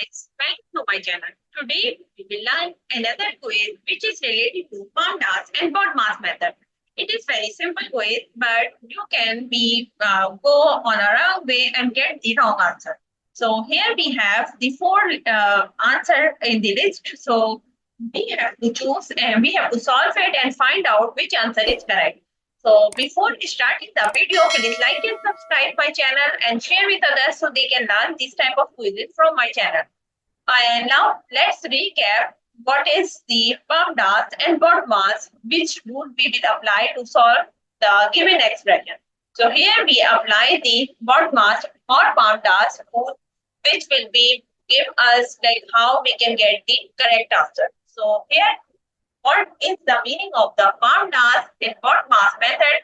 guys, welcome to my channel. Today we will learn another quiz which is related to PAMDAS and BODMAS method. It is very simple quiz, but you can go on a wrong way and get the wrong answer. So here we have the four answer in the list. So we have to choose and we have to solve it and find out which answer is correct. So before starting the video, please like and subscribe my channel and share with others so they can learn this type of quizzes from my channel. And now let's recap what is the PAMDAS and BODMAS, which rule we will apply to solve the given expression. So here we apply the BODMAS or PAMDAS rule, which will be give us like how we can get the correct answer. So here what is the meaning of the PAMDAS and BODMAS method?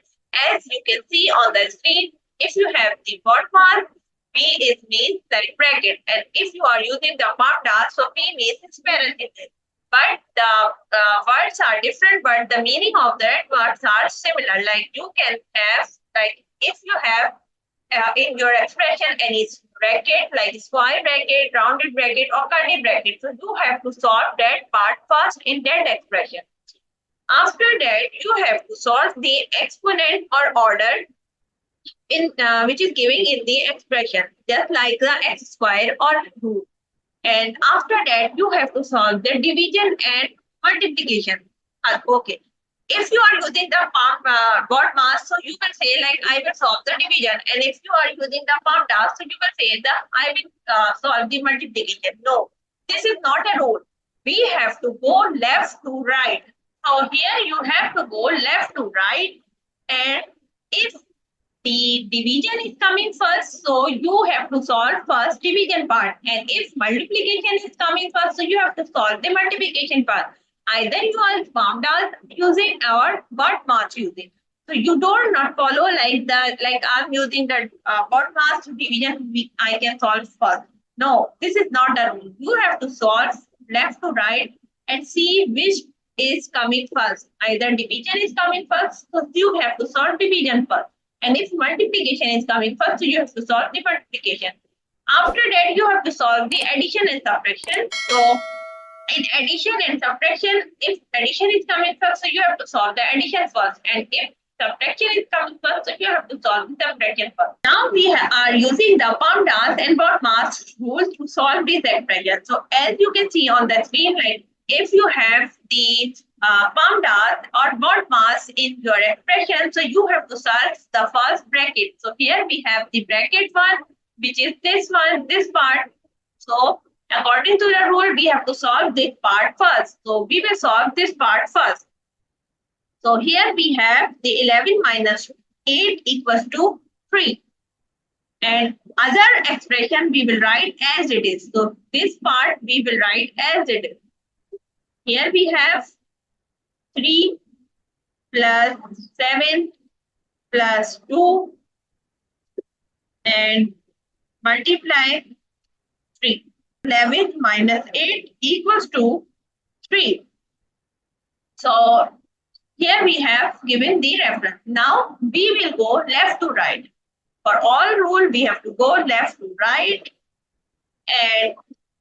As you can see on the screen, if you have the BODMAS, P is means like bracket, and if you are using the PAMDAS, so P means parenthesis. But the words are different, but the meaning of the words are similar. Like you can have, like if you have in your expression any bracket, like square bracket, rounded bracket, or curly bracket. So you have to solve that part first in that expression. After that, you have to solve the exponent or order in which is giving in the expression, just like the x square or root. And after that, you have to solve the division and multiplication. Okay. If you are using the BODMAS, so you will say like I will solve the division. And if you are using the PAMDAS, so you will say that I will solve the multiplication. No, this is not a rule. We have to go left to right. So here you have to go left to right. And if the division is coming first, so you have to solve first division part. And if multiplication is coming first, so you have to solve the multiplication part. Either you are PAMDAS using or BODMAS using. So you don't not follow like I'm using the BODMAS division. I can solve first. No, this is not a rule. You have to solve left to right and see which is coming first. Either division is coming first, so you have to solve division first. And if multiplication is coming first, so you have to solve the multiplication. After that, you have to solve the addition and subtraction. So in addition and subtraction, if addition is coming first, so you have to solve the addition first. And if subtraction is coming first, so you have to solve the subtraction first. Now we are using the PAMDAS and BODMAS rules to solve this expression. So as you can see on the screen, like if you have the PAMDAS or BODMAS in your expression, so you have to solve the first bracket. So here we have the bracket one, which is this one, this part. So according to the rule, we have to solve this part first. So we will solve this part first. So here we have the 11 minus 8 equals to 3. And other expression we will write as it is. So this part we will write as it is. Here we have 3 plus 7 plus 2 and multiply 3. 11 minus 8 equals to 3. So here we have given the reference. Now we will go left to right. For all rule, we have to go left to right. And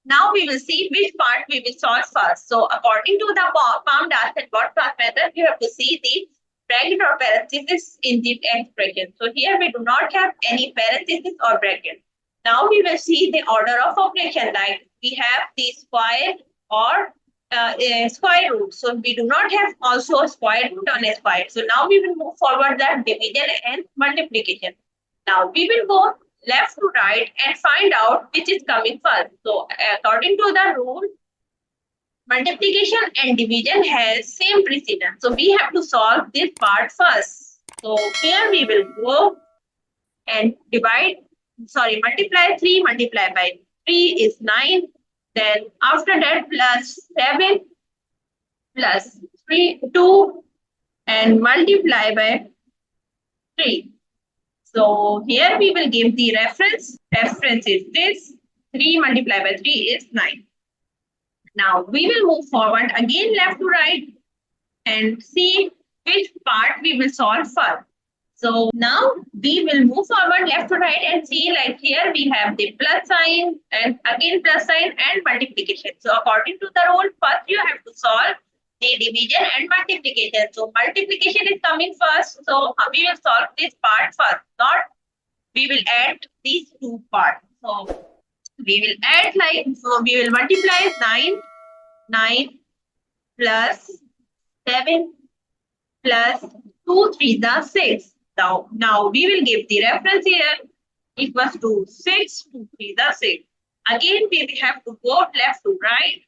now we will see which part we will solve first. So according to the PAMDAS and BODMAS method, you have to see the bracket or parenthesis in the expression. So here we do not have any parenthesis or bracket. Now we will see the order of operation, like we have the square or square root. So we do not have also a square root on a square. So now we will move forward the division and multiplication. Now we will go left to right and find out which is coming first. So according to the rule, multiplication and division has same precedence. So we have to solve this part first. So here we will go and multiply 3, multiply by 3 is 9. Then after that plus 7 plus 2 and multiply by 3. So here we will give the reference. Reference is this. 3 multiplied by 3 is 9. Now we will move forward again left to right and see which part we will solve first. So now we will move forward left to right and see, like here we have the plus sign and again plus sign and multiplication. So according to the rule, first you have to solve the division and multiplication. So multiplication is coming first. So we will solve this part first, not we will add these two parts. So we will add, like, so we will multiply 9 plus 7 plus 2 3 the 6. Now we will give the reference here equals to 6 2 3 the 6. Again, we have to go left to right.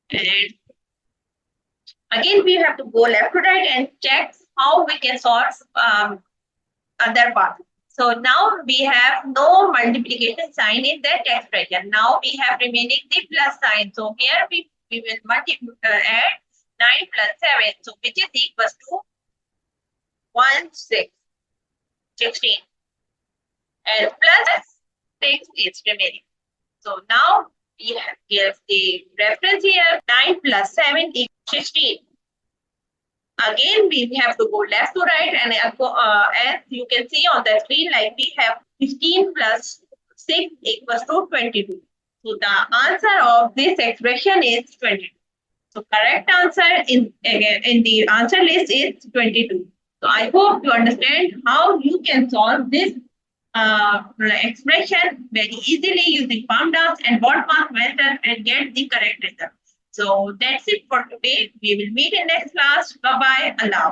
And again, we have to go left to right and check how we can solve other part. So now we have no multiplication sign in that expression. Now we have remaining the plus sign. So here we will add 9 plus 7. So which is equals to 16. And plus 6 is remaining. So now we have here the reference here 9 plus 7 equals 16. Again, we have to go left to right, and as you can see on the screen, like we have 16 plus 6 equals to 22. So the answer of this expression is 22. So correct answer in the answer list is 22. So I hope you understand how you can solve this expression very easily using palm dance and BOD mass method and get the correct result. So that's it for today. We will meet in next class. Bye bye. Allah.